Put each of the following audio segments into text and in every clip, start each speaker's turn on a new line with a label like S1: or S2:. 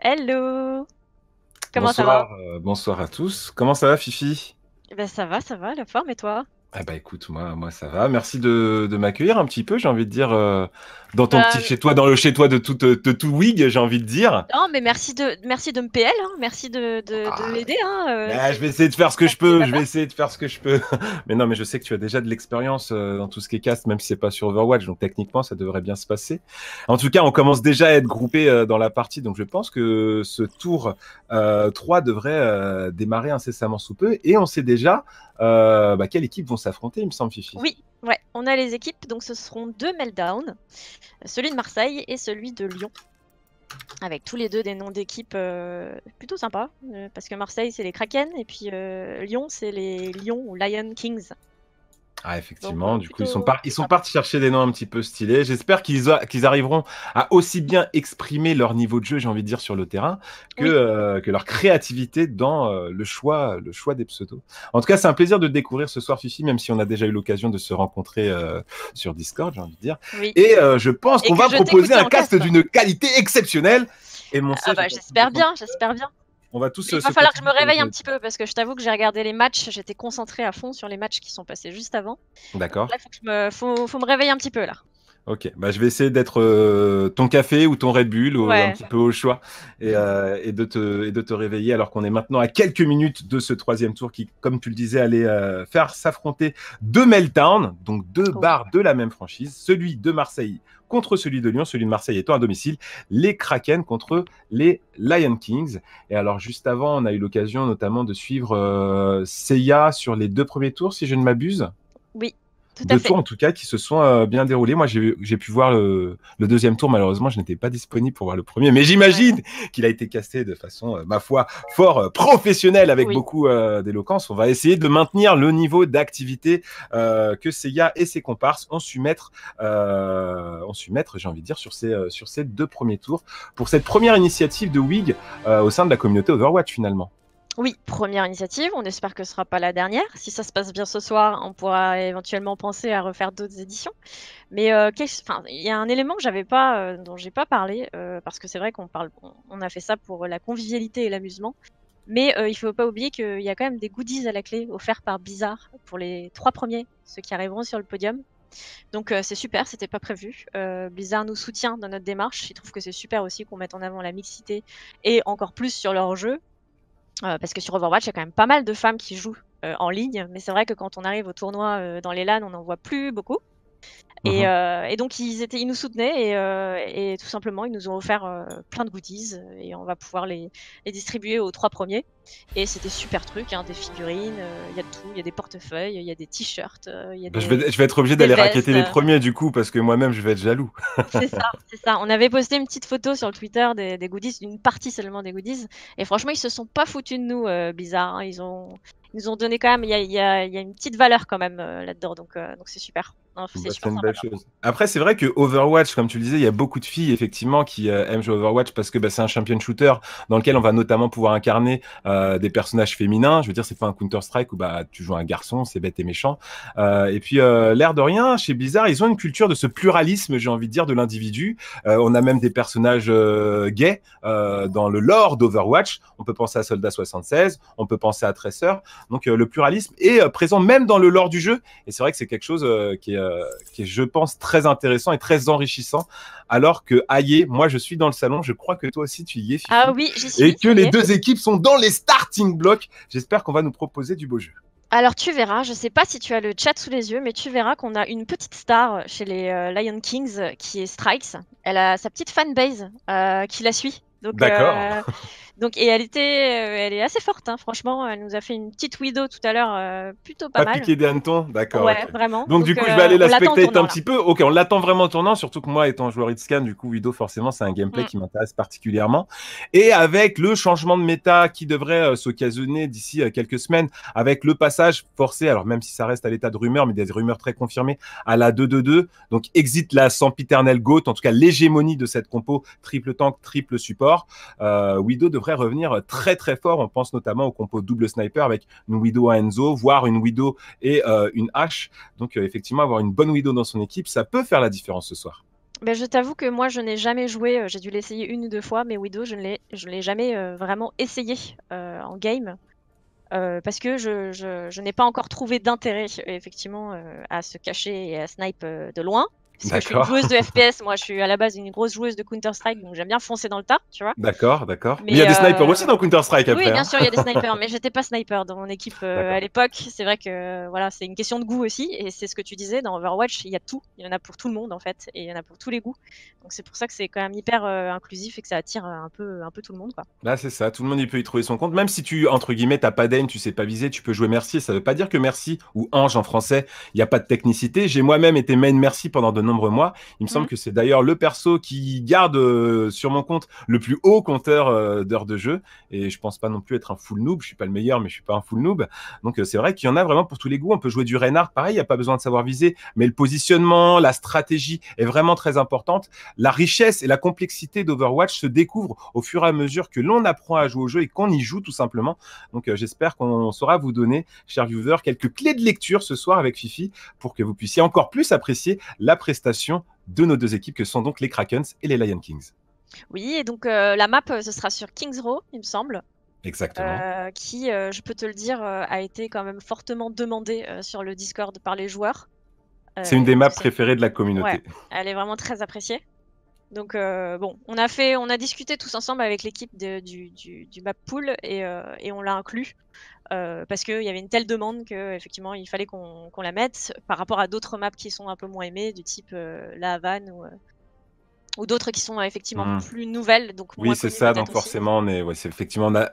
S1: Hello! Comment ça va?
S2: Bonsoir, bonsoir à tous. Comment ça va, Fifi?
S1: Ben ça va, la forme et toi?
S2: Ah bah écoute, moi ça va. Merci de m'accueillir un petit peu, j'ai envie de dire, dans ton petit
S1: Bah,
S2: chez-toi, dans le chez-toi de tout Wig, j'ai envie de dire.
S1: non, mais merci de me PL, hein, merci de
S2: Ah,
S1: m'aider, hein,
S2: bah, je vais
S1: c'est
S2: essayer de faire ce que je
S1: c'est
S2: peux.
S1: ma
S2: Je vais
S1: tâche.
S2: essayer de faire ce que je peux. Mais non, mais je sais que tu as déjà de l'expérience dans tout ce qui est cast, même si c'est pas sur Overwatch, donc techniquement ça devrait bien se passer. En tout cas, on commence déjà à être groupés dans la partie, donc je pense que ce tour 3 devrait démarrer incessamment sous peu. Et on sait déjà quelle équipe vont s'affronter, il me semble, Fifi.
S1: Oui, ouais, on a les équipes, donc ce seront 2 Meltdown, celui de Marseille et celui de Lyon, avec tous les 2 des noms d'équipes plutôt sympas, parce que Marseille c'est les Kraken et puis Lyon c'est les Lions ou Lion Kings.
S2: Ah,
S1: Donc
S2: effectivement, du coup,
S1: plutôt
S2: ils sont
S1: sympa.
S2: partis chercher des noms un petit peu stylés. J'espère qu'ils arriveront à aussi bien exprimer leur niveau de jeu, j'ai envie de dire, sur le terrain,
S1: Oui,
S2: que leur créativité dans le choix des pseudos. En tout cas, c'est un plaisir de te découvrir ce soir, Fifi, même si on a déjà eu l'occasion de se rencontrer sur Discord, j'ai envie de dire.
S1: oui.
S2: Et je pense
S1: Et
S2: qu'on
S1: que
S2: va
S1: je
S2: proposer
S1: t'écoutais
S2: un
S1: en
S2: cast
S1: cast.
S2: d'une qualité exceptionnelle. Et mon
S1: Ah
S2: siège
S1: bah
S2: est un petit peu
S1: j'espère
S2: tendu.
S1: bien, j'espère bien.
S2: On va tous
S1: Il va
S2: se
S1: falloir que je me
S2: concentrer sur la
S1: réveille un
S2: qualité.
S1: petit peu parce que je t'avoue que j'ai regardé les matchs, j'étais concentrée à fond sur les matchs qui sont passés juste avant.
S2: D'accord.
S1: Là, faut me réveiller un petit peu là.
S2: Ok, bah, je vais essayer d'être ton café ou ton Red Bull, un
S1: Ouais.
S2: petit peu au choix, et de te réveiller alors qu'on est maintenant à quelques minutes de ce troisième tour qui, comme tu le disais, allait faire s'affronter deux Meltdown, donc deux
S1: Oh oui.
S2: bars de la même franchise, celui de Marseille contre celui de Lyon, celui de Marseille étant à domicile, les Kraken contre les Lion Kings. Et alors juste avant, on a eu l'occasion notamment de suivre Seiya sur les deux premiers tours, si je ne m'abuse.
S1: Oui, tout à
S2: Deux
S1: fait.
S2: tours en tout cas qui se sont bien déroulés. Moi, j'ai pu voir le deuxième tour. Malheureusement, je n'étais pas disponible pour voir le premier, mais
S1: Ouais.
S2: j'imagine qu'il a été casté de façon, ma foi, fort professionnelle avec
S1: Oui.
S2: beaucoup d'éloquence. On va essayer de maintenir le niveau d'activité que Seiya et ses comparses ont su mettre, j'ai envie de dire, sur ces deux premiers tours pour cette première initiative de WIG au sein de la communauté Overwatch finalement.
S1: Oui, première initiative, on espère que ce sera pas la dernière. Si ça se passe bien ce soir, on pourra éventuellement penser à refaire d'autres éditions. Mais enfin, il y a un élément que j'avais pas, dont j'ai pas parlé, parce que c'est vrai on a fait ça pour la convivialité et l'amusement. Mais il faut pas oublier qu'il y a quand même des goodies à la clé offerts par Blizzard pour les 3 premiers, ceux qui arriveront sur le podium. Donc c'est super, c'était pas prévu. Blizzard nous soutient dans notre démarche. Ils trouvent que c'est super aussi qu'on mette en avant la mixité et encore plus sur leur jeu. Parce que sur Overwatch, il y a quand même pas mal de femmes qui jouent en ligne. Mais c'est vrai que quand on arrive au tournoi dans les LAN, on n'en voit plus beaucoup.
S2: Mhm.
S1: Et donc ils nous soutenaient et tout simplement ils nous ont offert plein de goodies et on va pouvoir les distribuer aux 3 premiers. Et c'était super truc, hein, des figurines, il y a de tout, il y a des portefeuilles, il y a des t-shirts, il y a
S2: Ben, je vais être obligé
S1: des
S2: d'aller
S1: vestes.
S2: raqueter les premiers du coup parce que moi-même je vais être jaloux.
S1: C'est ça, c'est ça. On avait posté une petite photo sur le Twitter des goodies, une partie seulement des goodies. Et franchement, ils se sont pas foutus de nous, bizarre, hein. Ils nous ont donné quand même, il y a une petite valeur quand même là-dedans, donc c'est super. Non, c'est
S2: Bah, c'est
S1: super
S2: une
S1: sympa
S2: belle
S1: de leur part.
S2: chose. Après, c'est vrai que Overwatch, comme tu le disais, il y a beaucoup de filles effectivement qui aiment jouer Overwatch parce que bah, c'est un champion shooter dans lequel on va notamment pouvoir incarner des personnages féminins. Je veux dire, c'est pas un Counter-Strike où bah, tu joues un garçon, c'est bête et méchant. Et puis, l'air de rien, chez Blizzard, ils ont une culture de ce pluralisme, j'ai envie de dire, de l'individu. On a même des personnages gays dans le lore d'Overwatch. On peut penser à Soldat 76, on peut penser à Tracer. Donc, le pluralisme est présent même dans le lore du jeu. Et c'est vrai que c'est quelque chose qui est, je pense, très intéressant et très enrichissant. Alors que Aïe, moi, je suis dans le salon. Je crois que toi aussi, tu y es,
S1: Ah
S2: Fifi.
S1: oui, j'y
S2: Et
S1: suis,
S2: que
S1: ça y
S2: les
S1: est.
S2: deux équipes sont dans les starting blocks. J'espère qu'on va nous proposer du beau jeu.
S1: Alors tu verras, je sais pas si tu as le chat sous les yeux, mais tu verras qu'on a une petite star chez les Lion Kings qui est Strikes. Elle a sa petite fanbase qui la suit.
S2: D'accord.
S1: Donc et elle est assez forte, hein, franchement. Elle nous a fait une petite widow tout à l'heure, plutôt pas
S2: Pas
S1: mal.
S2: piqué des hannetons. D'accord,
S1: Ouais,
S2: ok.
S1: vraiment.
S2: Donc, du
S1: Donc
S2: coup, je vais aller
S1: on
S2: la
S1: l'attend au
S2: spectate un
S1: tournant là.
S2: petit peu. Ok, on l'attend vraiment au tournant, surtout que moi, étant joueur Hitscan, du coup, Widow, forcément, c'est un gameplay
S1: Mm.
S2: qui m'intéresse particulièrement. Et avec le changement de méta qui devrait s'occasionner d'ici quelques semaines, avec le passage forcé, alors même si ça reste à l'état de rumeur, mais des rumeurs très confirmées, à la 2-2-2. Donc, exit la sempiternelle GOAT, en tout cas l'hégémonie de cette compo triple tank, triple support. Widow devrait revenir très très fort. On pense notamment au compo double sniper avec une Widow à Enzo, voire une Widow et une hache. Donc effectivement, avoir une bonne Widow dans son équipe, ça peut faire la différence ce soir.
S1: Ben, je t'avoue que moi, je n'ai jamais joué, j'ai dû l'essayer 1 ou 2 fois, mais Widow, je l'ai jamais, vraiment essayé, en game, parce que je n'ai pas encore trouvé d'intérêt, effectivement, à se cacher et à snipe, de loin. Parce que je suis une
S2: D'accord.
S1: joueuse de FPS, moi, je suis à la base une grosse joueuse de Counter Strike, donc j'aime bien foncer dans le tas, tu vois?
S2: D'accord, d'accord. Mais il y
S1: Mais
S2: a des snipers aussi dans Counter-Strike
S1: oui,
S2: après,
S1: bien
S2: hein.
S1: sûr, il y a des snipers, mais j'étais pas sniper dans mon équipe, à
S2: D'accord.
S1: l'époque. C'est vrai que, voilà, c'est une question de goût aussi et c'est ce que tu disais dans Overwatch, il y a tout. Il y en a pour tout le monde, en fait, et il y en a pour tous les goûts. Donc c'est pour ça que c'est quand même hyper, inclusif et que ça attire, un peu tout le monde, quoi.
S2: Bah, c'est ça, tout le monde il peut y trouver son compte. Même si tu, entre guillemets, t'as pas d'aim, tu sais pas viser, tu peux jouer Mercy. Ça veut pas dire que Mercy ou Ange en français, il n'y a pas de technicité. J'ai moi-même été main Mercy pendant de nombreux mois. Il me semble
S1: Mmh.
S2: que c'est d'ailleurs le perso qui garde sur mon compte le plus haut compteur d'heures de jeu. Et je pense pas non plus être un full noob. Je suis pas le meilleur, mais je suis pas un full noob. Donc c'est vrai qu'il y en a vraiment pour tous les goûts. On peut jouer du Reinhardt, pareil, il n'y a pas besoin de savoir viser. Mais le positionnement, la stratégie est vraiment très importante. La richesse et la complexité d'Overwatch se découvrent au fur et à mesure que l'on apprend à jouer au jeu et qu'on y joue tout simplement. Donc j'espère qu'on saura vous donner, chers viewers, quelques clés de lecture ce soir avec Fifi pour que vous puissiez encore plus apprécier la prestation de nos deux équipes que sont donc les Krakens et les Lion Kings.
S1: Oui et donc la map, ce sera sur Kings Row, il me semble,
S2: Exactement.
S1: qui, je peux te le dire, a été quand même fortement demandée, sur le Discord par les joueurs.
S2: C'est une des maps
S1: C'est
S2: préférées de la
S1: Ouais,
S2: communauté.
S1: elle est vraiment très appréciée. Donc bon, on a discuté tous ensemble avec l'équipe du map pool et on l'a inclus parce qu'il y avait une telle demande qu'effectivement il fallait qu'on la mette par rapport à d'autres maps qui sont un peu moins aimées, du type la Havane ou d'autres qui sont effectivement
S2: Mmh.
S1: plus nouvelles, donc
S2: Oui,
S1: moins
S2: c'est
S1: connues
S2: ça, donc
S1: peut-être aussi.
S2: forcément, ouais, c'est effectivement, on a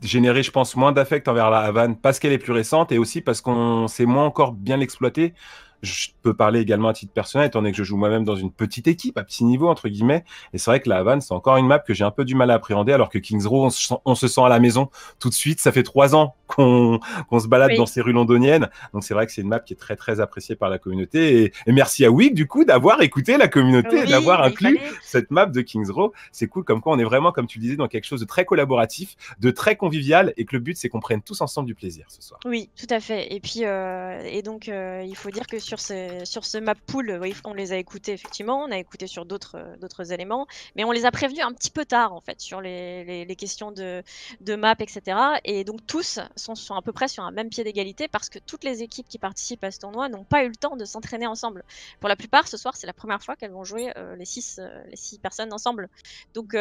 S2: généré, je pense, moins d'affect envers la Havane parce qu'elle est plus récente et aussi parce qu'on sait moins encore bien l'exploiter. Je peux parler également à titre personnel, étant donné que je joue moi-même dans une petite équipe, à petit niveau, entre guillemets. Et c'est vrai que la Havane, c'est encore une map que j'ai un peu du mal à appréhender, alors que Kings Row, on se sent à la maison tout de suite. Ça fait 3 ans qu'on se balade dans
S1: Oui,
S2: ces rues londoniennes. Donc c'est vrai que c'est une map qui est très, très appréciée par la communauté. Et merci à Wick, du coup, d'avoir écouté la communauté et
S1: oui,
S2: d'avoir
S1: bah, il
S2: inclus
S1: fallait.
S2: cette map de Kings Row. C'est cool, comme quoi on est vraiment, comme tu le disais, dans quelque chose de très collaboratif, de très convivial, et que le but, c'est qu'on prenne tous ensemble du plaisir ce soir.
S1: Oui, tout à fait. Et puis, et donc, il faut dire que sur ce map pool, oui, on les a écoutés effectivement, on a écouté sur d'autres éléments, mais on les a prévenus un petit peu tard en fait sur les questions de map, etc. Et donc tous sont à peu près sur un même pied d'égalité parce que toutes les équipes qui participent à ce tournoi n'ont pas eu le temps de s'entraîner ensemble. Pour la plupart, ce soir, c'est la première fois qu'elles vont jouer les six personnes ensemble. Donc,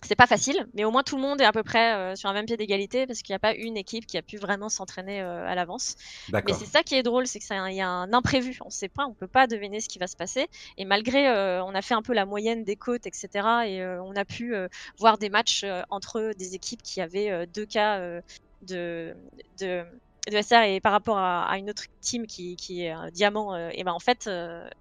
S1: c'est pas facile, mais au moins tout le monde est à peu près sur un même pied d'égalité parce qu'il n'y a pas une équipe qui a pu vraiment s'entraîner à l'avance. Mais c'est
S2: D'accord.
S1: ça qui est drôle, c'est qu'il y a un imprévu. On sait pas, on peut pas deviner ce qui va se passer. Et malgré, on a fait un peu la moyenne des cotes, etc. Et on a pu voir des matchs entre des équipes qui avaient 2 cas de, de, de SR et par rapport à une autre team qui est un diamant, et ben en fait,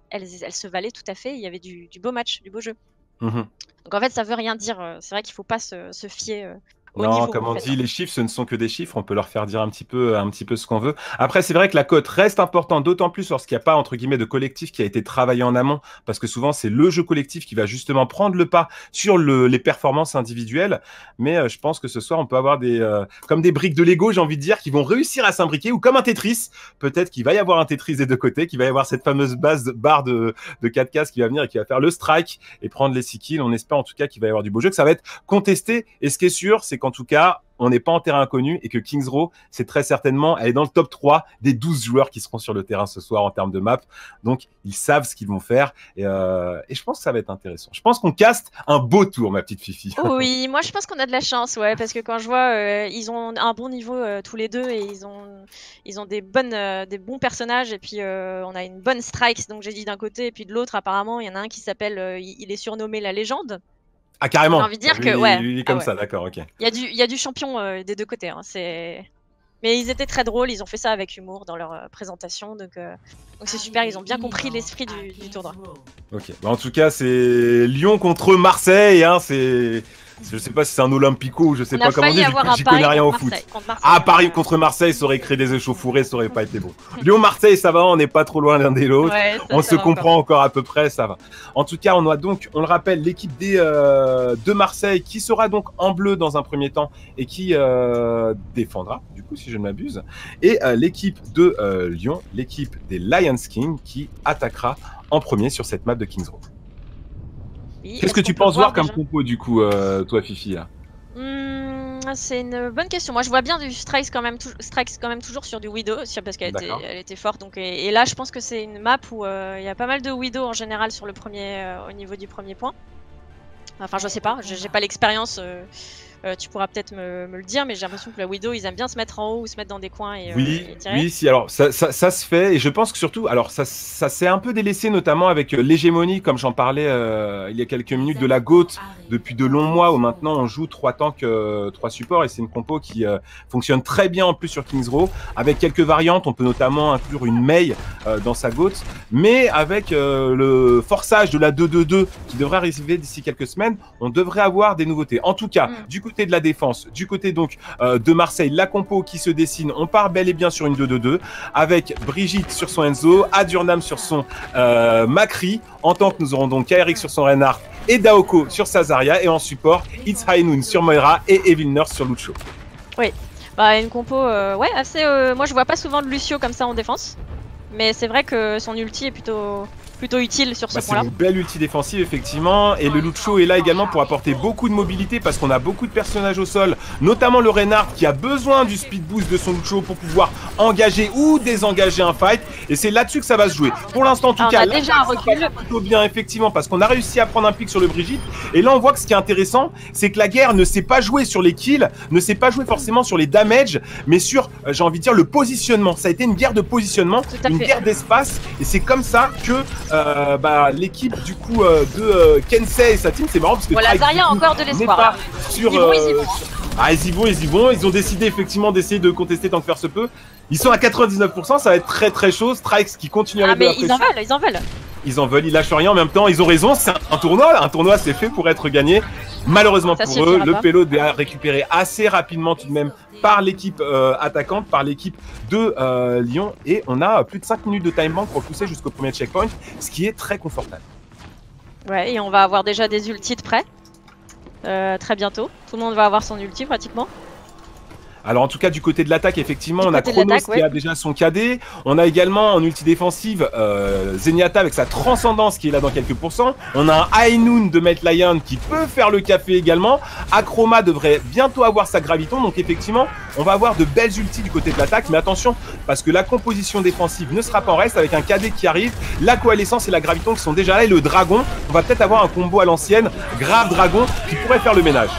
S1: elles se valaient tout à fait. Il y avait du beau match, du beau jeu.
S2: Mhm.
S1: Donc en fait, ça veut rien dire. C'est vrai qu'il faut pas se fier au
S2: Non,
S1: niveau
S2: comme
S1: en
S2: on
S1: fait,
S2: dit,
S1: hein.
S2: les chiffres, ce ne sont que des chiffres. On peut leur faire dire un petit peu ce qu'on veut. Après, c'est vrai que la cote reste importante, d'autant plus lorsqu'il n'y a pas, entre guillemets, de collectif qui a été travaillé en amont, parce que souvent, c'est le jeu collectif qui va justement prendre le pas sur les performances individuelles. Mais je pense que ce soir, on peut avoir comme des briques de Lego, j'ai envie de dire, qui vont réussir à s'imbriquer, ou comme un Tetris. Peut-être qu'il va y avoir un Tetris des deux côtés, qu'il va y avoir cette fameuse barre de 4 cases qui va venir et qui va faire le strike et prendre les 6 kills. On espère en tout cas qu'il va y avoir du beau jeu, que ça va être contesté. Et ce qui est sûr, c'est qu'en tout cas, on n'est pas en terrain inconnu et que Kings Row, c'est très certainement, elle est dans le top 3 des 12 joueurs qui seront sur le terrain ce soir en termes de map. Donc, ils savent ce qu'ils vont faire et je pense que ça va être intéressant. Je pense qu'on caste un beau tour, ma petite Fifi.
S1: Oui, moi je pense qu'on a de la chance, ouais, parce que quand je vois, ils ont un bon niveau tous les deux et ils ont des bons personnages et puis on a une bonne strike, donc j'ai dit d'un côté et puis de l'autre apparemment il y en a un qui s'appelle, il est surnommé la légende.
S2: Ah,
S1: J'ai
S2: carrément.
S1: envie de dire
S2: Lui,
S1: que ouais,
S2: il est
S1: ah
S2: comme
S1: ouais,
S2: ça, d'accord, ok.
S1: il y a du champion des 2 côtés, hein, mais ils étaient très drôles, ils ont fait ça avec humour dans leur présentation, donc c'est super, ils ont bien compris l'esprit du tournoi.
S2: Ok. Bah, en tout cas, c'est Lyon contre Marseille. Hein, je sais pas si c'est un Olympico ou je sais
S1: On a
S2: pas comment
S1: failli
S2: dire.
S1: avoir un
S2: J'y connais
S1: pari
S2: rien
S1: contre
S2: au
S1: Marseille,
S2: foot.
S1: contre Marseille.
S2: Ah, Paris contre Marseille, ça aurait créé des échauffourées, ça aurait pas été bon. Lyon-Marseille, ça va, on n'est pas trop loin l'un des l'autre.
S1: Ouais,
S2: On
S1: ça
S2: se
S1: va encore.
S2: comprend encore à peu près, ça va. En tout cas, on a donc, on le rappelle, l'équipe de Marseille qui sera donc en bleu dans un premier temps et qui défendra, du coup, si je ne m'abuse. Et l'équipe de Lyon, l'équipe des Lions King qui attaquera en premier sur cette map de Kings Row.
S1: Oui,
S2: Qu'est-ce
S1: est-ce
S2: que
S1: qu'on
S2: tu
S1: peut
S2: penses voir comme
S1: déjà
S2: compo du coup, toi Fifi là?
S1: C'est une bonne question. Moi, je vois bien du Strikes quand même, Strikes quand même toujours sur du Widow, parce qu'elle était,
S2: D'accord.
S1: elle était forte. Donc, et là, je pense que c'est une map où il y a pas mal de Widow en général sur le premier, au niveau du premier point. Enfin, je sais pas, j'ai pas l'expérience. Tu pourras peut-être me le dire, mais j'ai l'impression que la Widow, ils aiment bien se mettre en haut ou se mettre dans des coins
S2: Oui,
S1: et tirer.
S2: oui, si, alors ça se fait, et je pense que surtout, alors ça s'est un peu délaissé, notamment avec l'hégémonie, comme j'en parlais il y a quelques minutes, de la GOAT, depuis de longs mois, où maintenant on joue 3 tanks, 3 supports, et c'est une compo qui fonctionne très bien en plus sur Kings Row, avec quelques variantes. On peut notamment inclure une Mei dans sa GOAT, mais avec le forçage de la 2-2-2 qui devrait arriver d'ici quelques semaines, on devrait avoir des nouveautés. En tout cas, du côté de la défense, du côté donc de Marseille, la compo qui se dessine, on part bel et bien sur une 2-2-2 avec Brigitte sur son Enzo, Adurnam sur son Macri, en tant que nous aurons donc Kaerik sur son Reinhardt et Daoko sur sa Zarya, et en support It's High Noon sur Moira et Evil Nurse sur Lucio.
S1: Oui, bah une compo ouais, assez. Moi, je vois pas souvent de Lucio comme ça en défense, mais c'est vrai que son ulti est plutôt utile sur ce
S2: C'est
S1: point-là.
S2: une belle ulti défensive effectivement, et le Lucio est là également pour apporter beaucoup de mobilité, parce qu'on a beaucoup de personnages au sol, notamment le Reinhardt qui a besoin du speed boost de son Lucio pour pouvoir engager ou désengager un fight, et c'est là-dessus que ça va se jouer. Pour l'instant en tout cas,
S1: on a déjà un recul
S2: plutôt bien effectivement, parce qu'on a réussi à prendre un pic sur le Brigitte, et là on voit que ce qui est intéressant, c'est que la guerre ne s'est pas jouée sur les kills, ne s'est pas jouée forcément sur les damages, mais sur, j'ai envie de dire, le positionnement. Ça a été une guerre de positionnement, une guerre d'espace, et c'est comme ça que l'équipe du coup de Kensei et sa team, c'est marrant parce que
S1: voilà, Zarya a encore de l'espoir.
S2: Sur ils y vont, ils ont décidé effectivement d'essayer de contester tant que faire se peut. Ils sont à 99%, ça va être très très chaud. Strikes qui continue à mettre de la pression. Ils en veulent, ils lâchent rien. En même temps, ils ont raison, c'est un tournoi c'est fait pour être gagné. Malheureusement pour eux, le payload est récupéré assez rapidement tout de même par l'équipe attaquante, par l'équipe de Lyon, et on a plus de 5 minutes de time bank pour pousser jusqu'au premier checkpoint, ce qui est très confortable.
S1: Ouais, et on va avoir déjà des ultis de près très bientôt. Tout le monde va avoir son ulti pratiquement.
S2: Alors en tout cas du côté de l'attaque, effectivement, on a Chronos qui a déjà son KD. On a également en ulti défensive Zenyatta avec sa transcendance qui est là dans quelques pourcents. On a un High Noon de Mad Lion qui peut faire le café également. Akroma devrait bientôt avoir sa graviton. Donc effectivement, on va avoir de belles ultis du côté de l'attaque. Mais attention, parce que la composition défensive ne sera pas en reste, avec un KD qui arrive, la coalescence et la graviton qui sont déjà là, et le dragon. On va peut-être avoir un combo à l'ancienne, grave dragon, qui pourrait faire le ménage.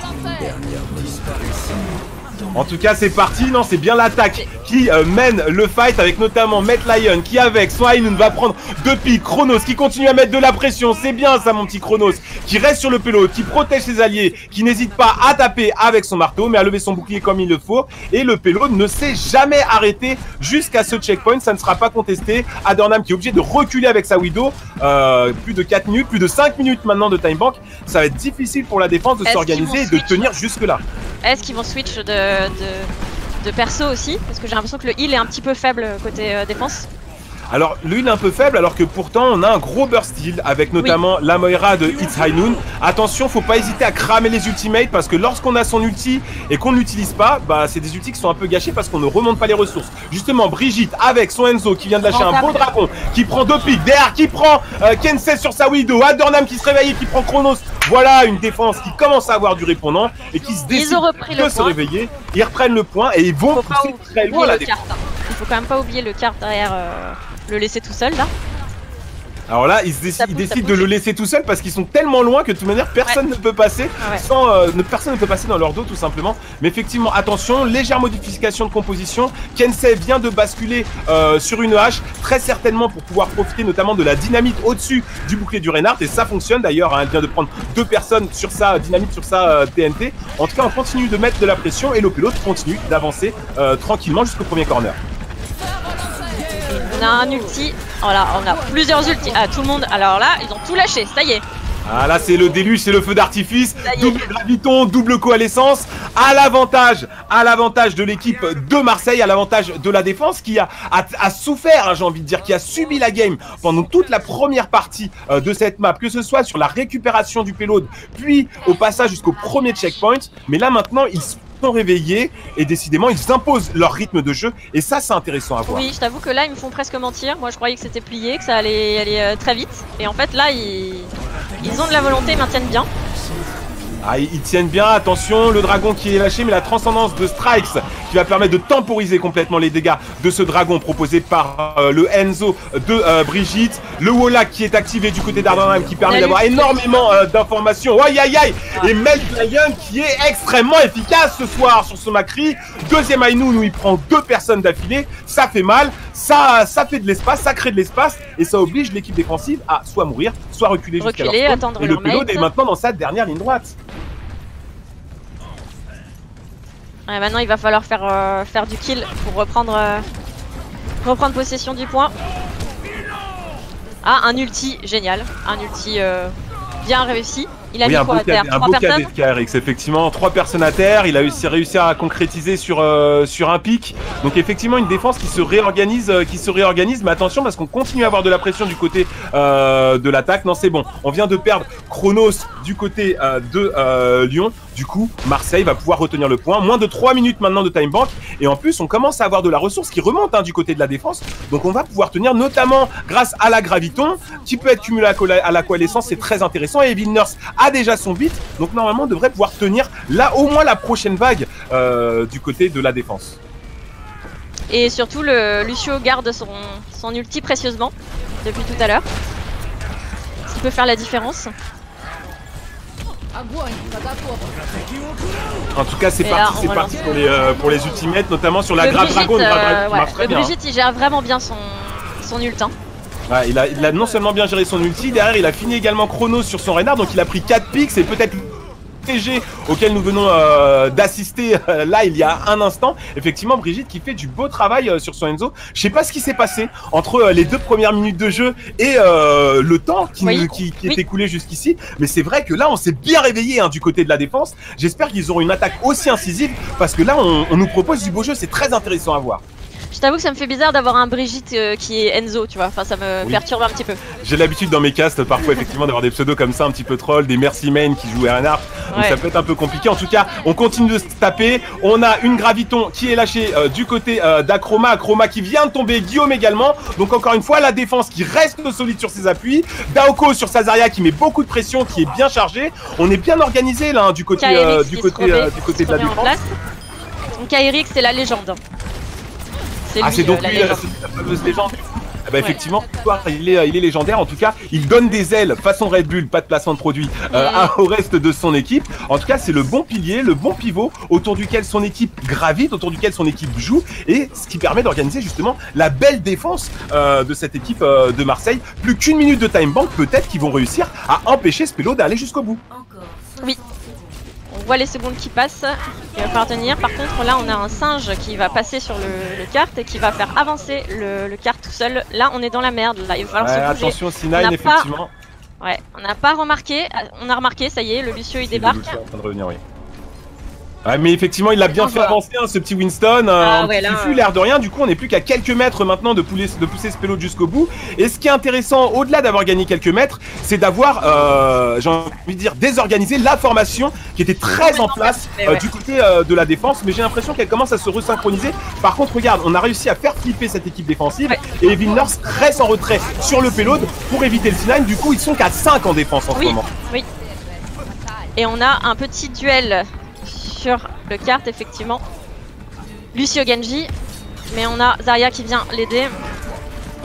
S2: En tout cas, c'est parti. Non, c'est bien l'attaque qui mène le fight, avec notamment Met Lion qui, avec son High Noon, va prendre 2 pics. Chronos qui continue à mettre de la pression. C'est bien ça, mon petit Chronos, qui reste sur le payload, qui protège ses alliés, qui n'hésite pas à taper avec son marteau, mais à lever son bouclier comme il le faut. Et le payload ne s'est jamais arrêté jusqu'à ce checkpoint. Ça ne sera pas contesté. Adurnam qui est obligé de reculer avec sa Widow. Plus de 4 minutes, plus de 5 minutes maintenant de time bank. Ça va être difficile pour la défense de s'organiser et de tenir jusque-là.
S1: Est-ce qu'ils vont switch de perso aussi? Parce que j'ai l'impression que le heal est un petit peu faible côté défense.
S2: Alors le heal est un peu faible, alors que pourtant on a un gros burst heal avec notamment la Moira de It's High Noon. Attention, faut pas hésiter à cramer les ultimates, parce que lorsqu'on a son ulti et qu'on ne l'utilise pas, c'est des ultis qui sont un peu gâchés parce qu'on ne remonte pas les ressources. Justement, Brigitte avec son Enzo qui vient de lâcher un beau dragon, qui prend 2 pics, derrière qui prend Kensei sur sa Widow, Adurnam qui se réveille et qui prend Chronos. Voilà une défense qui commence à avoir du répondant et qui se décide de se réveiller. Ils reprennent le point et ils vont pousser très loin la défense.
S1: Il faut quand même pas oublier le cart derrière, le laisser tout seul là.
S2: Alors là, ils décident de le laisser tout seul parce qu'ils sont tellement loin que de toute manière personne ne peut passer personne ne peut passer dans leur dos tout simplement. Mais effectivement, attention, légère modification de composition. Kensei vient de basculer sur une hache, très certainement pour pouvoir profiter notamment de la dynamite au-dessus du bouclier du Reinhardt, et ça fonctionne d'ailleurs, hein, elle vient de prendre 2 personnes sur sa dynamite, sur sa TNT. En tout cas, on continue de mettre de la pression et le pilote continue d'avancer tranquillement jusqu'au premier corner.
S1: On a un ulti, voilà, on a plusieurs ultis. Ah, tout le monde, alors là, ils ont tout lâché, ça y est.
S2: Ah là, c'est le déluge, c'est le feu d'artifice, double graviton, double coalescence, à l'avantage de l'équipe de Marseille, à l'avantage de la défense qui a souffert, hein, j'ai envie de dire, qui a subi la game pendant toute la première partie de cette map, que ce soit sur la récupération du payload, puis au passage jusqu'au premier checkpoint. Mais là maintenant, ils sont réveillés et décidément ils imposent leur rythme de jeu et ça c'est intéressant à voir.
S1: Oui, je t'avoue que là ils me font presque mentir. Moi je croyais que c'était plié, que ça allait aller très vite. Et en fait là ils ont de la volonté, ils maintiennent bien.
S2: Ah, ils tiennent bien, attention, le dragon qui est lâché, mais la transcendance de Strikes qui va permettre de temporiser complètement les dégâts de ce dragon proposé par le Enzo de Brigitte. Le Wallach qui est activé du côté d'Ardenheim qui permet d'avoir énormément d'informations. Aïe aïe aïe. Et Meltlion qui est extrêmement efficace ce soir sur ce Macri. Deuxième Ainu où il prend 2 personnes d'affilée. Ça fait mal, ça fait de l'espace, ça crée de l'espace et ça oblige l'équipe défensive à soit mourir, soit reculer jusqu'à leur spawn.
S1: Attendre
S2: et le payload est maintenant dans sa dernière ligne droite.
S1: Ouais, maintenant il va falloir faire du kill pour reprendre possession du point. Ah, un ulti génial, un ulti bien réussi. Il a mis quoi à terre?
S2: Un beau KD de KRX, effectivement, 3 personnes à terre, il a réussi à concrétiser sur un pic. Donc effectivement une défense qui se réorganise, mais attention parce qu'on continue à avoir de la pression du côté de l'attaque. Non c'est bon, on vient de perdre Chronos du côté de Lyon. Du coup, Marseille va pouvoir retenir le point. Moins de 3 minutes maintenant de time bank. Et en plus, on commence à avoir de la ressource qui remonte du côté de la défense. Donc on va pouvoir tenir notamment grâce à la Graviton qui peut être cumulée à la coalescence. C'est très intéressant. Et Evil Nurse a déjà son beat. Donc normalement, on devrait pouvoir tenir là au moins la prochaine vague du côté de la défense.
S1: Et surtout, Lucio garde son ulti précieusement depuis tout à l'heure. Ce qui peut faire la différence.
S2: En tout cas, c'est parti pour les ultimates, notamment sur la Grave Dragon.
S1: Le Brigitte, il gère vraiment bien son ult.
S2: Ouais, il a non seulement bien géré son ulti, derrière il a fini également Chronos sur son Reinhardt, donc il a pris 4 pics et peut-être TG auquel nous venons d'assister là il y a un instant. Effectivement Brigitte qui fait du beau travail sur son Enzo. Je sais pas ce qui s'est passé entre les 2 premières minutes de jeu et le temps qui est écoulé jusqu'ici, mais c'est vrai que là on s'est bien réveillé du côté de la défense. J'espère qu'ils auront une attaque aussi incisive parce que là on nous propose du beau jeu, c'est très intéressant à voir.
S1: Je t'avoue que ça me fait bizarre d'avoir un Brigitte qui est Enzo, tu vois, enfin ça me perturbe un petit peu.
S2: J'ai l'habitude dans mes castes parfois effectivement d'avoir des pseudos comme ça un petit peu troll, des Mercy Main qui jouent Reinhardt, donc ça peut être un peu compliqué. En tout cas, on continue de se taper, on a une Graviton qui est lâchée du côté d'Achroma, Achroma qui vient de tomber, Guillaume également, donc encore une fois la défense qui reste solide sur ses appuis, Daoko sur sa Zarya qui met beaucoup de pression, qui est bien chargée, on est bien organisé là du côté de la défense.
S1: Donc KRX c'est la légende.
S2: C'est donc lui, la fameuse légende. Bah effectivement, il est légendaire. En tout cas, il donne des ailes façon Red Bull, pas de placement de produit au reste de son équipe. En tout cas, c'est le bon pilier, le bon pivot autour duquel son équipe gravite, autour duquel son équipe joue, et ce qui permet d'organiser justement la belle défense de cette équipe de Marseille. Plus qu'1 minute de time bank, peut-être qu'ils vont réussir à empêcher Spelo d'aller jusqu'au bout.
S1: Oui. On voit les secondes qui passent, il va falloir tenir. Par contre là on a un singe qui va passer sur le kart et qui va faire avancer le kart tout seul. Là on est dans la merde, là il va falloir se bouger.
S2: Attention C9 effectivement.
S1: Ouais, on n'a pas remarqué, on a remarqué, ça y est, le Lucio il débarque.
S2: Le Lucio est en train de revenir, oui. Ouais, mais effectivement, il l'a bien fait avancer, ce petit Winston. L'air de rien. Du coup, on n'est plus qu'à quelques mètres maintenant de pousser ce payload jusqu'au bout. Et ce qui est intéressant, au-delà d'avoir gagné quelques mètres, c'est d'avoir, j'ai envie de dire, désorganisé la formation qui était très en place du côté de la défense. Mais j'ai l'impression qu'elle commence à se resynchroniser. Par contre, regarde, on a réussi à faire flipper cette équipe défensive. Et Evil Nurse reste en retrait sur le payload pour éviter le C9. Du coup, ils sont qu'à 5 en défense en ce moment.
S1: Oui. Et on a un petit duel sur le kart effectivement. Lucio Genji, mais on a Zarya qui vient l'aider.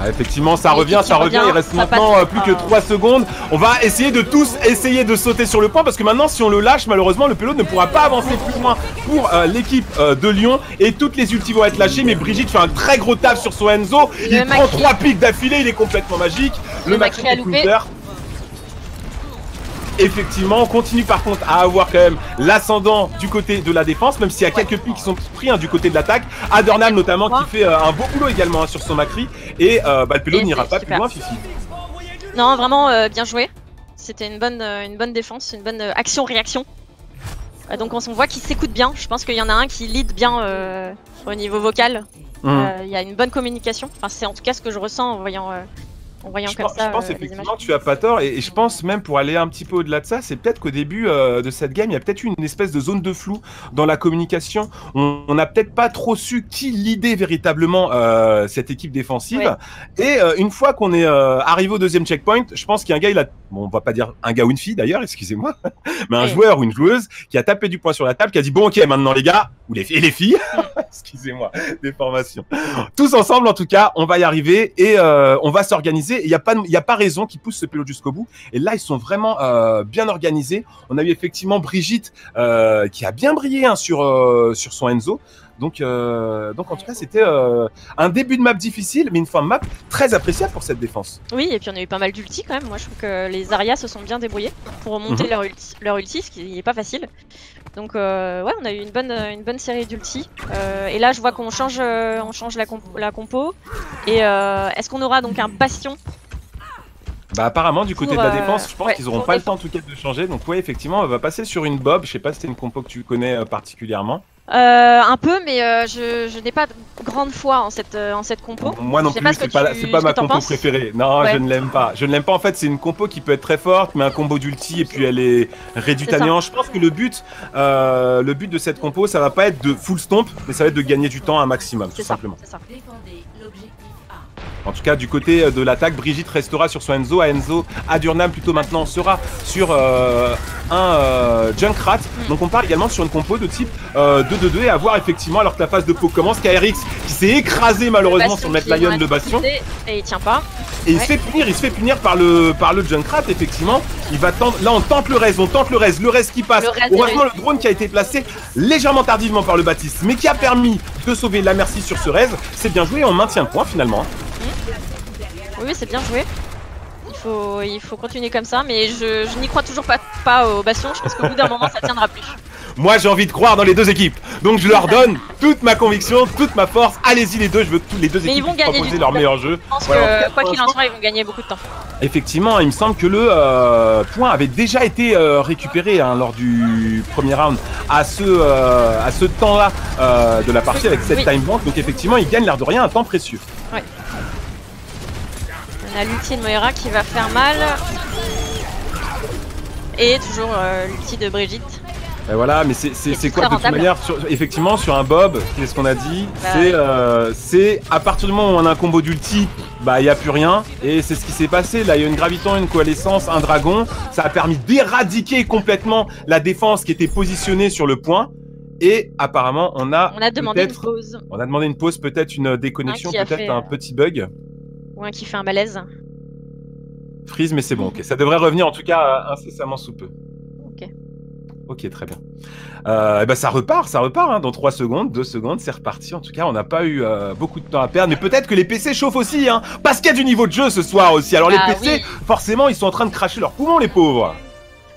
S2: Effectivement, ça revient, il reste maintenant plus que 3 secondes. On va essayer de tous de sauter sur le point parce que maintenant si on le lâche, malheureusement le payload ne pourra pas avancer plus loin pour l'équipe de Lyon et toutes les ultis vont être lâchées, mais Brigitte fait un très gros taf sur son Enzo. Il prend 3 pics d'affilée, il est complètement magique. Le Macri est counter. Effectivement, on continue par contre à avoir quand même l'ascendant du côté de la défense, même s'il y a quelques pics qui sont pris du côté de l'attaque. Adornal notamment qui fait un beau boulot également sur son Macri. Et le payload n'ira pas plus loin, Fifi.
S1: Non, vraiment bien joué. C'était une bonne défense, une bonne action-réaction. Donc on voit qu'il s'écoute bien. Je pense qu'il y en a un qui lead bien au niveau vocal. Il y a une bonne communication. Enfin, c'est en tout cas ce que je ressens en voyant en voyant comme
S2: Je
S1: ça
S2: pense
S1: les images.
S2: effectivement que tu as pas tort et je pense même pour aller un petit peu au-delà de ça, c'est peut-être qu'au début de cette game, il y a peut-être eu une espèce de zone de flou dans la communication. On n'a peut-être pas trop su qui leadait véritablement cette équipe défensive. Ouais. Et une fois qu'on est arrivé au deuxième checkpoint, je pense qu'il y a un gars, bon, on va pas dire un gars ou une fille d'ailleurs, excusez-moi, mais un joueur ou une joueuse qui a tapé du poing sur la table, qui a dit bon ok maintenant les gars, ou les filles, excusez-moi, des formations. Tous ensemble en tout cas, on va y arriver et on va s'organiser. Il n'y a pas raison qu'ils poussent ce pilote jusqu'au bout. Et là, ils sont vraiment bien organisés. On a eu effectivement Brigitte qui a bien brillé hein, sur son Enzo. Donc en tout cas, c'était un début de map difficile, mais une fin de map très appréciable pour cette défense.
S1: Oui, et puis on a eu pas mal d'ulti quand même. Moi, je trouve que les Zarya se sont bien débrouillés pour remonter leur ulti, ce qui n'est pas facile. Donc ouais, on a eu une bonne série d'ulti. Et là, je vois qu'on change la compo. Et est-ce qu'on aura donc un bastion?
S2: Bah apparemment du côté de la défense, je pense qu'ils n'auront pas le temps en tout cas de changer. Donc ouais, effectivement, on va passer sur une Bob. Je sais pas si c'est une compo que tu connais particulièrement.
S1: Un peu, mais je n'ai pas de grande foi en cette compo.
S2: Moi non plus, c'est pas ma compo préférée. Non, ouais. Je ne l'aime pas. Je ne l'aime pas. En fait, c'est une compo qui peut être très forte, mais un combo d'ulti et puis elle est réduite à néant. Je pense que le but de cette compo, ça va pas être de full stomp, mais ça va être de gagner du temps un maximum, tout simplement. C'est ça. En tout cas, du côté de l'attaque, Brigitte restera sur son Enzo. Enzo Adurnam plutôt maintenant sera sur un Junkrat. Donc on part également sur une compo de type 2-2-2 et à voir effectivement alors que la phase de pau commence. KRX qui s'est écrasé malheureusement sur Matt Lion, le bastion.
S1: Et il tient pas.
S2: Et il se fait punir par le Junkrat effectivement. Il va tenter, là on tente le rez qui passe. Heureusement le drone qui a été placé légèrement tardivement par le Baptiste, mais qui a permis de sauver la Merci sur ce rez. C'est bien joué et on maintient le point finalement.
S1: Oui, c'est bien joué. Il faut continuer comme ça, mais je n'y crois toujours pas au bastion. Je pense qu'au bout d'un moment, ça tiendra plus.
S2: Moi, j'ai envie de croire dans les deux équipes. Donc, je leur donne toute ma conviction, toute ma force. Allez-y, les deux. Je veux que les deux équipes proposer leur meilleur jeu.
S1: Je pense que, quoi qu'il en soit, ils vont gagner beaucoup de temps.
S2: Effectivement, il me semble que le point avait déjà été récupéré hein, lors du premier round à ce temps-là de la partie avec cette time bank. Donc, effectivement, ils gagnent l'air de rien un temps précieux.
S1: Ouais. On a l'ulti de Moira qui va faire mal. Et toujours l'ulti de Brigitte.
S2: Et voilà, mais c'est quoi de toute manière effectivement sur un Bob, qu'est-ce qu'on a dit? C'est à partir du moment où on a un combo d'ulti, bah il n'y a plus rien. Et c'est ce qui s'est passé. Là, il y a une graviton, une coalescence, un dragon. Ça a permis d'éradiquer complètement la défense qui était positionnée sur le point. Et apparemment, on a
S1: demandé une pause.
S2: On a demandé une pause, peut-être une déconnexion, peut-être un petit bug.
S1: Ou un qui fait un malaise.
S2: Freeze, mais c'est bon, ok. Ça devrait revenir en tout cas incessamment sous peu.
S1: Ok.
S2: Ok, très bien. Et ben ça repart hein, dans 3 secondes, 2 secondes, c'est reparti. En tout cas, on n'a pas eu beaucoup de temps à perdre, mais peut-être que les PC chauffent aussi, hein, parce qu'il y a du niveau de jeu ce soir aussi. Alors les PC, forcément, ils sont en train de cracher leurs poumons, les pauvres.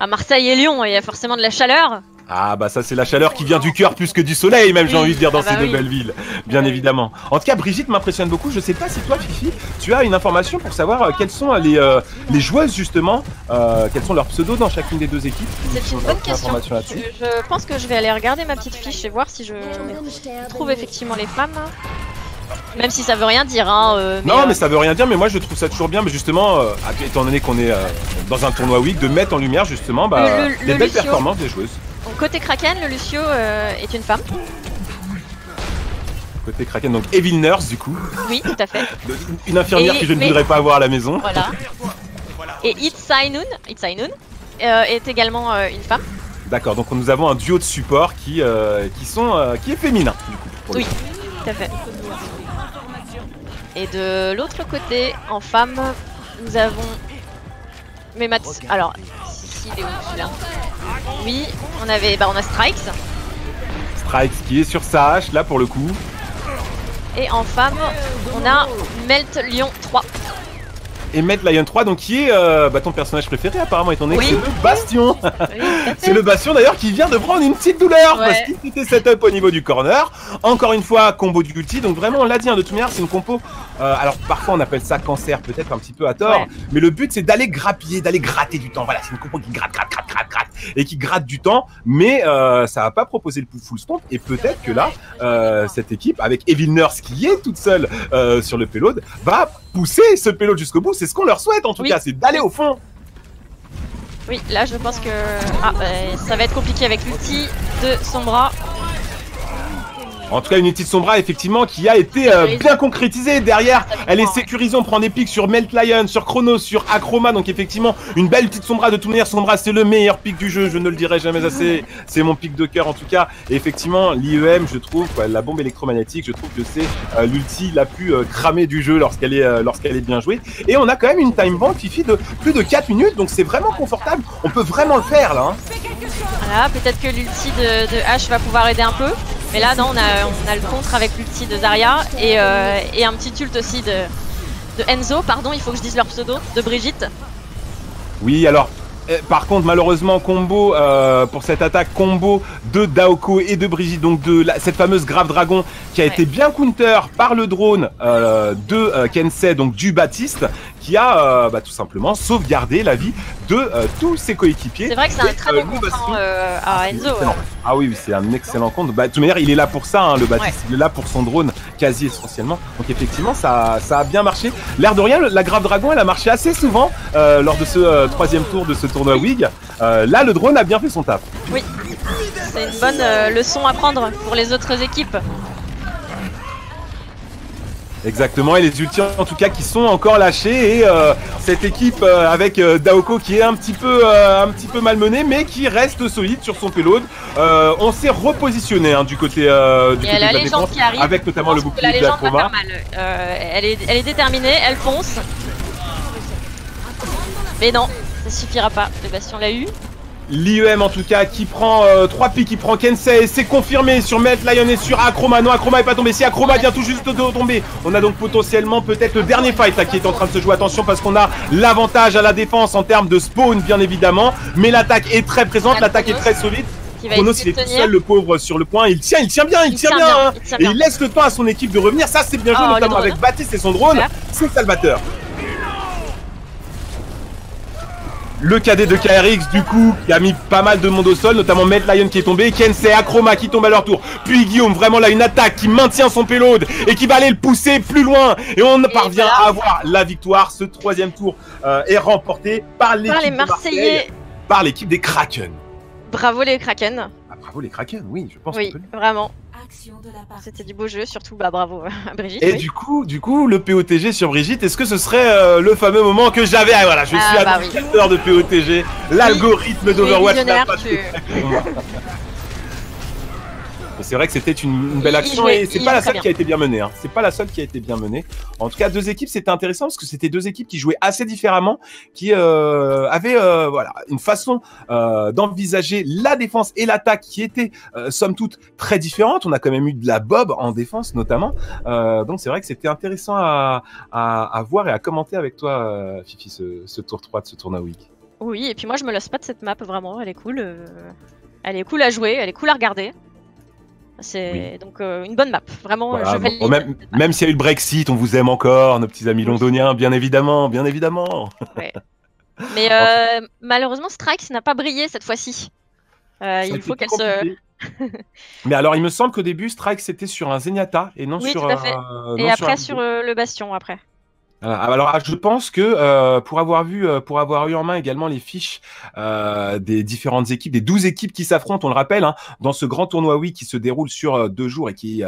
S1: À Marseille et Lyon, il y a forcément de la chaleur.
S2: Ah bah ça c'est la chaleur qui vient du cœur plus que du soleil même j'ai envie de dire dans ces deux belles villes, bien évidemment. En tout cas Brigitte m'impressionne beaucoup, je sais pas si toi Fifi, tu as une information pour savoir quelles sont les joueuses justement, quels sont leurs pseudos dans chacune des deux équipes.
S1: C'est une bonne question, je pense que je vais aller regarder ma petite fiche et voir si je trouve effectivement les femmes. Même si ça veut rien dire hein,
S2: non mais ça veut rien dire, mais moi je trouve ça toujours bien, mais justement étant donné qu'on est dans un tournoi week, de mettre en lumière justement les belles performances des joueuses.
S1: Donc, côté Kraken, le Lucio est une femme.
S2: Côté Kraken, donc Evil Nurse du coup.
S1: Oui, tout à fait.
S2: Une infirmière que je ne voudrais pas avoir à la maison.
S1: Voilà. Et Itzainun est également une femme.
S2: D'accord, donc nous avons un duo de support qui est féminin du coup.
S1: Oui, tout à fait. Et de l'autre côté, en femme, nous avons alors, il est où celui-là? Oui, on a Strikes.
S2: Strikes qui est sur sa hache là pour le coup.
S1: Et en femme, on a Melt Lion 3.
S2: Et Melt Lion 3, donc qui est ton personnage préféré apparemment étant donné que c'est le Bastion. Oui, c'est le Bastion d'ailleurs qui vient de prendre une petite douleur parce qu'il s'était setup au niveau du corner. Encore une fois, combo du ulti, donc vraiment on l'a dit hein, de toute manière c'est une compo. Alors parfois on appelle ça cancer peut-être un petit peu à tort, mais le but c'est d'aller grappiller, d'aller gratter du temps. Voilà, c'est une compo qui gratte. et qui gratte du temps, mais ça va pas proposer le full stomp. Et peut-être que là, cette équipe, avec Evil Nurse qui est toute seule sur le payload, va pousser ce payload jusqu'au bout. C'est ce qu'on leur souhaite en tout cas, c'est d'aller au fond.
S1: Oui, là je pense que ça va être compliqué avec l'ulti de Sombra.
S2: En tout cas, une ulti de Sombra, effectivement, qui a été bien concrétisée. Derrière, elle est sécurisée. On prend des pics sur Melt Lion, sur Chronos, sur Akroma. Donc, effectivement, une belle ulti de Sombra. De toute manière, Sombra, c'est le meilleur pic du jeu. Je ne le dirai jamais assez. C'est mon pic de cœur, en tout cas. Et effectivement, l'IEM, je trouve, la bombe électromagnétique, je trouve que c'est l'ulti la plus cramée du jeu lorsqu'elle est bien jouée. Et on a quand même une time bank, Fifi, de plus de 4 minutes. Donc, c'est vraiment confortable. On peut vraiment le faire, là. Hein.
S1: Voilà, peut-être que l'ulti de H va pouvoir aider un peu. Mais là, non, on a le contre avec l'ulti de Zarya et un petit ult aussi de Enzo. Pardon, il faut que je dise leur pseudo, de Brigitte.
S2: Oui, alors, par contre, malheureusement, combo pour cette attaque, combo de Daoko et de Brigitte, donc cette fameuse Grave Dragon qui a été bien counter par le drone de Kensei, donc du Baptiste, qui a tout simplement sauvegardé la vie de tous ses coéquipiers.
S1: C'est vrai que c'est un très bon contre à Enzo.
S2: Ah oui, c'est un excellent compte. De toute manière, il est là pour ça, hein, le Baptiste. Il est là pour son drone, quasi essentiellement. Donc effectivement, ça a bien marché. L'air de rien, la Grave Dragon, elle a marché assez souvent lors de ce troisième tour de ce tournoi WIG. Là, le drone a bien fait son taf.
S1: Oui, c'est une bonne leçon à prendre pour les autres équipes.
S2: Exactement, et les ultis en tout cas qui sont encore lâchés, et cette équipe avec Daoko qui est un petit peu malmenée, mais qui reste solide sur son payload. On s'est repositionné hein, du côté de la défense,
S1: qui arrive,
S2: avec notamment le bouclier de Akroma.
S1: Elle est déterminée, elle fonce. Mais non, ça suffira pas, le Bastion l'a eu.
S2: L'IEM en tout cas qui prend 3 pics, qui prend Kensei, c'est confirmé sur Melt Lion et sur Akroma. Non, Akroma est pas tombé, si Akroma vient tout juste de tomber. On a donc potentiellement peut-être le dernier fight là, qui est en train de se jouer. Attention parce qu'on a l'avantage à la défense en termes de spawn bien évidemment. Mais l'attaque est très présente, l'attaque est très solide. Chronos il est tout seul le pauvre sur le point, il tient bien, il tient bien, hein. Et il laisse le temps à son équipe de revenir, ça c'est bien joué notamment avec Baptiste et son drone, c'est salvateur. Le cadet de KRX du coup qui a mis pas mal de monde au sol, notamment Melt Lion qui est tombé, Kensei, Akroma qui tombe à leur tour, puis Guillaume, vraiment là une attaque qui maintient son payload et qui va aller le pousser plus loin, et on parvient à avoir la victoire. Ce troisième tour est remporté par les Marseillais, par l'équipe des Kraken.
S1: Bravo les Kraken.
S2: Ah, bravo les Kraken, oui, je pense.
S1: Oui, vraiment. C'était du beau jeu, surtout bravo à Brigitte.
S2: Et oui. du coup, le POTG sur Brigitte, est-ce que ce serait le fameux moment que j'avais? Ah, voilà, je suis administrateur de POTG, l'algorithme d'Overwatch n'a pas fait pour moi. C'est vrai que c'était une belle action et c'est pas la seule qui a été bien menée. Hein. C'est pas la seule qui a été bien menée. En tout cas, deux équipes, c'était intéressant parce que c'était deux équipes qui jouaient assez différemment, qui avaient voilà une façon d'envisager la défense et l'attaque qui était somme toute très différente. On a quand même eu de la bob en défense notamment. Donc c'est vrai que c'était intéressant à voir et à commenter avec toi, Fifi, ce tour 3 de ce tournoi WIG.
S1: Oui, et puis moi je me lasse pas de cette map vraiment. Elle est cool. Elle est cool à jouer, elle est cool à regarder. C'est donc une bonne map, vraiment.
S2: Voilà,
S1: je valide
S2: même s'il y a eu le Brexit, on vous aime encore, nos petits amis londoniens, bien évidemment, bien évidemment.
S1: Ouais. Mais malheureusement, Strikes n'a pas brillé cette fois-ci. Il faut qu'elle se...
S2: Mais alors, il me semble qu'au début, Strikes c'était sur un Zenyatta et non sur...
S1: Tout à fait. Et après sur le Bastion, après.
S2: Alors, je pense que pour avoir eu en main également les fiches des différentes équipes, des 12 équipes qui s'affrontent, on le rappelle, hein, dans ce grand tournoi WIG qui se déroule sur 2 jours et qui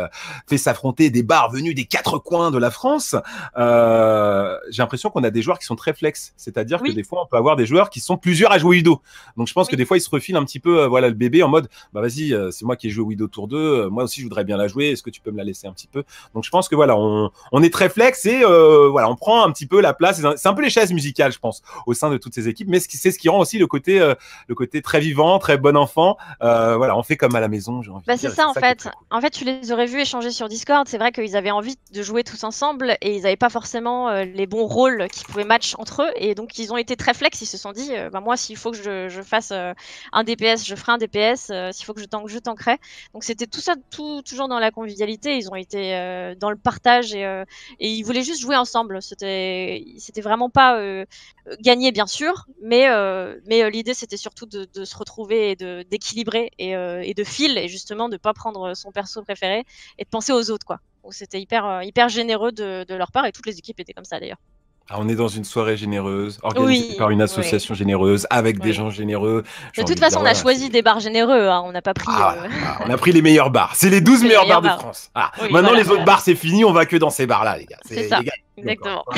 S2: fait s'affronter des bars venus des 4 coins de la France, j'ai l'impression qu'on a des joueurs qui sont très flex. C'est-à-dire que des fois, on peut avoir des joueurs qui sont plusieurs à jouer Wido. Donc, je pense que des fois, ils se refilent un petit peu voilà, le bébé en mode, bah vas-y, c'est moi qui ai joué Wido Tour 2, moi aussi, je voudrais bien la jouer, est-ce que tu peux me la laisser un petit peu? Donc, je pense que voilà, on est très flex et voilà, on prend un petit peu la place. C'est un peu les chaises musicales, je pense, au sein de toutes ces équipes. Mais c'est ce qui rend aussi le côté très vivant, très bon enfant. Voilà, on fait comme à la maison.
S1: C'est ça en fait. Cool. En fait, tu les aurais vus échanger sur Discord. C'est vrai qu'ils avaient envie de jouer tous ensemble et ils n'avaient pas forcément les bons rôles qui pouvaient match entre eux. Et donc, ils ont été très flex. Ils se sont dit, bah, moi, s'il faut que je fasse un DPS, je ferai un DPS. S'il faut que je tankerai. Donc, c'était tout ça, toujours dans la convivialité. Ils ont été dans le partage et ils voulaient juste jouer ensemble. C'était vraiment pas gagné, bien sûr, mais l'idée c'était surtout de se retrouver et d'équilibrer et de fil, et justement de pas prendre son perso préféré et de penser aux autres, quoi. Donc c'était hyper généreux de leur part, et toutes les équipes étaient comme ça d'ailleurs.
S2: Ah, on est dans une soirée généreuse, organisée
S1: Oui,
S2: par une
S1: oui,
S2: association généreuse, avec des
S1: oui.
S2: gens généreux.
S1: De
S2: J'ai
S1: toute
S2: envie de dire,
S1: façon, on a
S2: voilà,
S1: choisi
S2: c'est.
S1: des bars généreux, hein, on n'a pas pris.
S2: Ah, voilà, on a pris les meilleurs bars. C'est les 12
S1: C'est les
S2: meilleurs bars
S1: meilleurs
S2: de
S1: bars.
S2: France. Ah,
S1: Oui,
S2: maintenant,
S1: voilà,
S2: les autres
S1: voilà.
S2: bars, c'est fini. On va que dans ces bars-là, les gars.
S1: C'est
S2: Les
S1: ça,
S2: gars, encore une
S1: exactement.
S2: fois.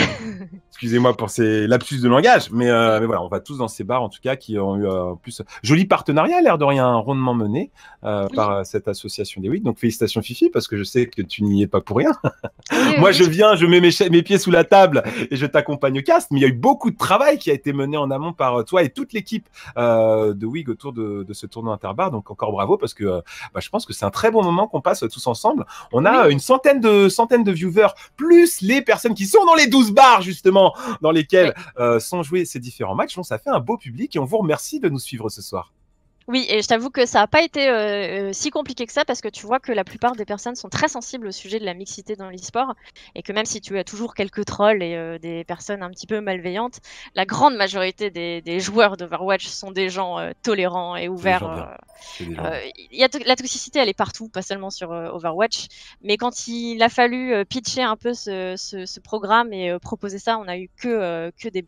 S2: Excusez-moi pour ces lapsus de langage, mais voilà, on va tous dans ces bars, en tout cas, qui ont eu en plus joli partenariat, l'air de rien, rondement mené
S1: Oui,
S2: par cette association des WIC. Donc félicitations Fifi, parce que je sais que tu n'y es pas pour rien.
S1: oui, oui,
S2: Moi,
S1: oui.
S2: je viens, je mets mes pieds sous la table et je t'accompagne au cast. Mais il y a eu beaucoup de travail qui a été mené en amont par toi et toute l'équipe de WIG autour de ce tournoi Interbar. Donc encore bravo, parce que je pense que c'est un très bon moment qu'on passe tous ensemble. On
S1: Oui,
S2: a une centaine de viewers, plus les personnes qui sont dans les 12 bars, justement, dans lesquels
S1: oui.
S2: sont joués ces différents matchs. Donc ça fait un beau public et on vous remercie de nous suivre ce soir.
S1: Oui, et je t'avoue que ça n'a pas été si compliqué que ça, parce que tu vois que la plupart des personnes sont très sensibles au sujet de la mixité dans l'e-sport, et que même si tu as toujours quelques trolls et des personnes un petit peu malveillantes, la grande majorité des joueurs d'Overwatch sont des gens tolérants et
S2: C'est des
S1: ouverts.
S2: gens bien. C'est des gens bien.
S1: La toxicité, elle est partout, pas seulement sur Overwatch. Mais quand il a fallu pitcher un peu ce programme et proposer ça, on a eu que des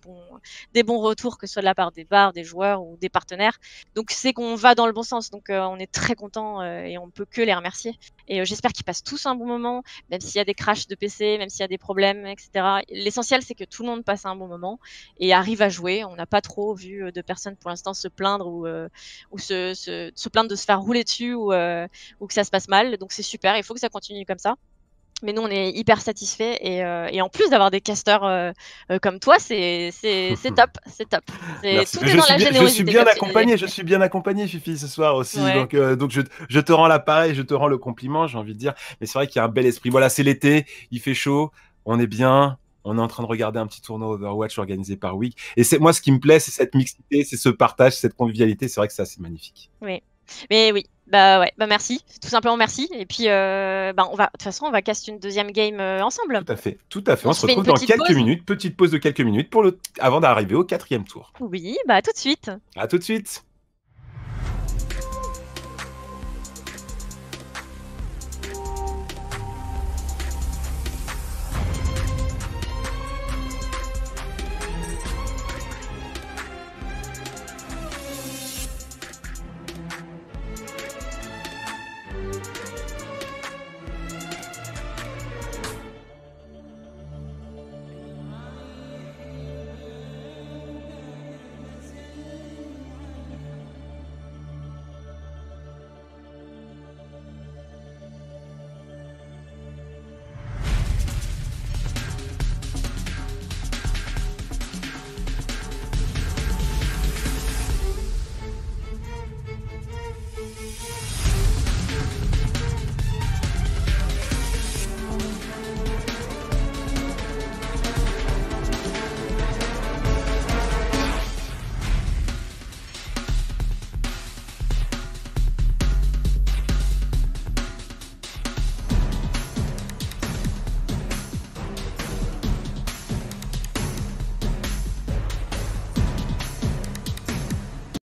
S1: bons retours, que ce soit de la part des bars, des joueurs ou des partenaires. Donc c'est qu'on va dans le bon sens. Donc on est très content et on peut que les remercier. Et j'espère qu'ils passent tous un bon moment, même s'il y a des crashs de PC, même s'il y a des problèmes, etc. L'essentiel, c'est que tout le monde passe un bon moment et arrive à jouer. On n'a pas trop vu de personnes pour l'instant se plaindre ou se plaindre de se faire rouler dessus ou que ça se passe mal. Donc c'est super, il faut que ça continue comme ça. Mais nous, on est hyper satisfaits, et en plus d'avoir des casteurs comme toi, c'est top, c'est top.
S2: Merci.
S1: Tout
S2: Mais
S1: est dans la
S2: je suis
S1: générosité,
S2: bien
S1: comme tu disais.
S2: accompagné, je suis bien accompagné, Fifi, ce soir aussi.
S1: Ouais.
S2: Donc je te rends l'appareil, je te rends le compliment, j'ai envie de dire. Mais c'est vrai qu'il y a un bel esprit. Voilà, c'est l'été, il fait chaud, on est bien. On est en train de regarder un petit tournoi Overwatch organisé par WIG. Et c'est moi, ce qui me plaît, c'est cette mixité, c'est ce partage, cette convivialité. C'est vrai que c'est assez magnifique.
S1: Oui. Mais oui, bah ouais, bah merci, tout simplement merci. Et puis, de toute façon, on va cast une deuxième game ensemble.
S2: Tout à fait, tout à fait.
S1: On
S2: On se
S1: se fait une
S2: retrouve dans
S1: petite
S2: quelques
S1: pause.
S2: minutes, petite pause de quelques minutes avant d'arriver au 4e tour.
S1: Oui, bah tout de suite.
S2: À tout de suite.